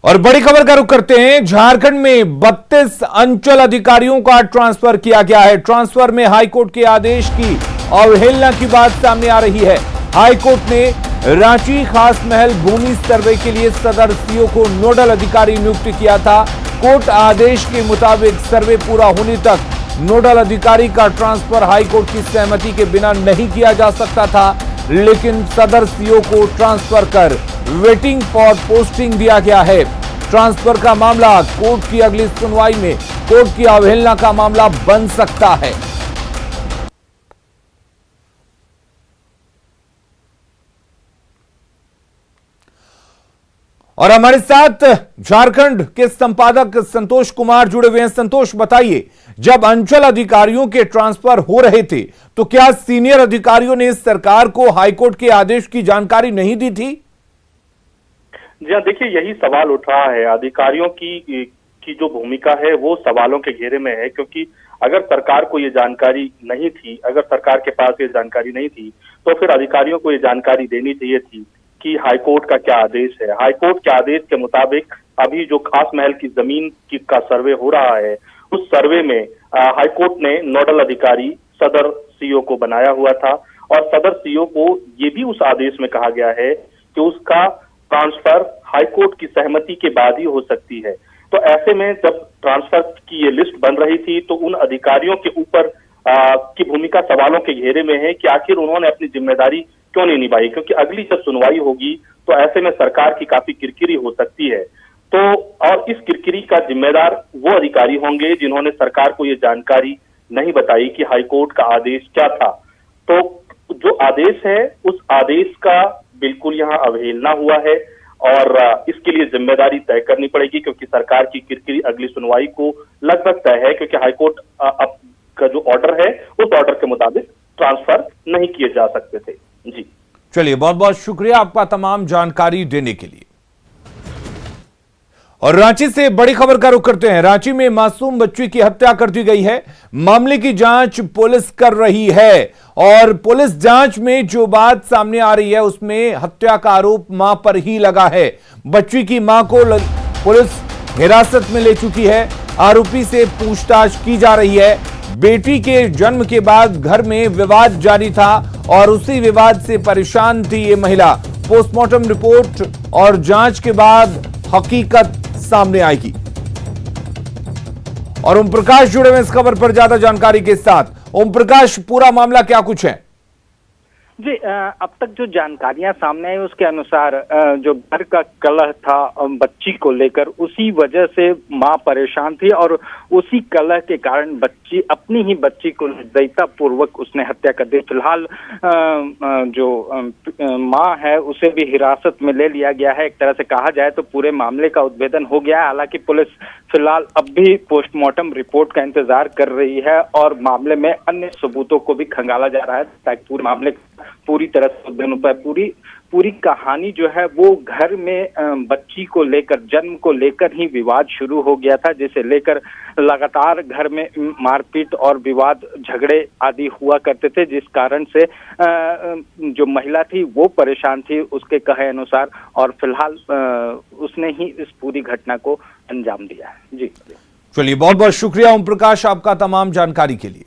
और बड़ी खबर का रुख करते हैं। झारखंड में 32 अंचल अधिकारियों का ट्रांसफर किया गया है। ट्रांसफर में हाईकोर्ट के आदेश की अवहेलना की बात सामने आ रही है। हाईकोर्ट ने रांची खास महल भूमि सर्वे के लिए सदर सीओ को नोडल अधिकारी नियुक्त किया था। कोर्ट आदेश के मुताबिक सर्वे पूरा होने तक नोडल अधिकारी का ट्रांसफर हाईकोर्ट की सहमति के बिना नहीं किया जा सकता था, लेकिन सदर सीओ को ट्रांसफर कर वेटिंग फॉर पोस्टिंग दिया गया है। ट्रांसफर का मामला कोर्ट की अगली सुनवाई में कोर्ट की अवहेलना का मामला बन सकता है। और हमारे साथ झारखंड के संपादक संतोष कुमार जुड़े हुए हैं। संतोष, बताइए, जब अंचल अधिकारियों के ट्रांसफर हो रहे थे तो क्या सीनियर अधिकारियों ने सरकार को हाईकोर्ट के आदेश की जानकारी नहीं दी थी? जी हाँ, देखिए, यही सवाल उठ रहा है। अधिकारियों की जो भूमिका है वो सवालों के घेरे में है, क्योंकि अगर सरकार को ये जानकारी नहीं थी, अगर सरकार के पास ये जानकारी नहीं थी, तो फिर अधिकारियों को ये जानकारी देनी चाहिए थी कि हाईकोर्ट का क्या आदेश है। हाईकोर्ट के आदेश के मुताबिक अभी जो खास महल की जमीन का सर्वे हो रहा है, उस सर्वे में हाईकोर्ट ने नोडल अधिकारी सदर सीओ को बनाया हुआ था, और सदर सीओ को ये भी उस आदेश में कहा गया है कि उसका ट्रांसफर हाईकोर्ट की सहमति के बाद ही हो सकती है। तो ऐसे में जब ट्रांसफर की ये लिस्ट बन रही थी तो उन अधिकारियों के ऊपर की भूमिका सवालों के घेरे में है कि आखिर उन्होंने अपनी जिम्मेदारी क्यों नहीं निभाई, क्योंकि अगली जब सुनवाई होगी तो ऐसे में सरकार की काफी किरकिरी हो सकती है। तो और इस किरकिरी का जिम्मेदार वो अधिकारी होंगे जिन्होंने सरकार को ये जानकारी नहीं बताई कि हाईकोर्ट का आदेश क्या था। तो जो आदेश है उस आदेश का बिल्कुल यहाँ अवहेलना हुआ है, और इसके लिए जिम्मेदारी तय करनी पड़ेगी, क्योंकि सरकार की किरकिरी अगली सुनवाई को लगभग तय है, क्योंकि हाईकोर्ट अब का जो ऑर्डर है उस ऑर्डर के मुताबिक ट्रांसफर नहीं किए जा सकते थे। जी चलिए, बहुत बहुत शुक्रिया आपका तमाम जानकारी देने के लिए। और रांची से बड़ी खबर का रुख करते हैं। रांची में मासूम बच्ची की हत्या कर दी गई है। मामले की जांच पुलिस कर रही है, और पुलिस जांच में जो बात सामने आ रही है उसमें हत्या का आरोप मां पर ही लगा है। बच्ची की मां को पुलिस हिरासत में ले चुकी है। आरोपी से पूछताछ की जा रही है। बेटी के जन्म के बाद घर में विवाद जारी था, और उसी विवाद से परेशान थी ये महिला। पोस्टमार्टम रिपोर्ट और जांच के बाद हकीकत सामने आएगी। और ओम प्रकाश जुड़े हुए इस खबर पर ज्यादा जानकारी के साथ। ओम प्रकाश, पूरा मामला क्या कुछ है? जी, अब तक जो जानकारियां सामने आई उसके अनुसार जो घर का कलह था बच्ची को लेकर, उसी वजह से मां परेशान थी, और उसी कलह के कारण अपनी ही बच्ची को निर्दयता पूर्वक उसने हत्या कर दी। फिलहाल जो मां है उसे भी हिरासत में ले लिया गया है। एक तरह से कहा जाए तो पूरे मामले का उद्भेदन हो गया है। हालांकि पुलिस फिलहाल अब भी पोस्टमार्टम रिपोर्ट का इंतजार कर रही है, और मामले में अन्य सबूतों को भी खंगाला जा रहा है, ताकि पूरे मामले पूरी तरह से उद्भेदन हो पाए। पूरी कहानी जो है वो घर में बच्ची को लेकर, जन्म को लेकर ही विवाद शुरू हो गया था, जिसे लेकर लगातार घर में मारपीट और विवाद, झगड़े आदि हुआ करते थे, जिस कारण से जो महिला थी वो परेशान थी उसके कहे अनुसार, और फिलहाल उसने ही इस पूरी घटना को अंजाम दिया है। जी चलिए, बहुत बहुत शुक्रिया ओम प्रकाश आपका तमाम जानकारी के लिए।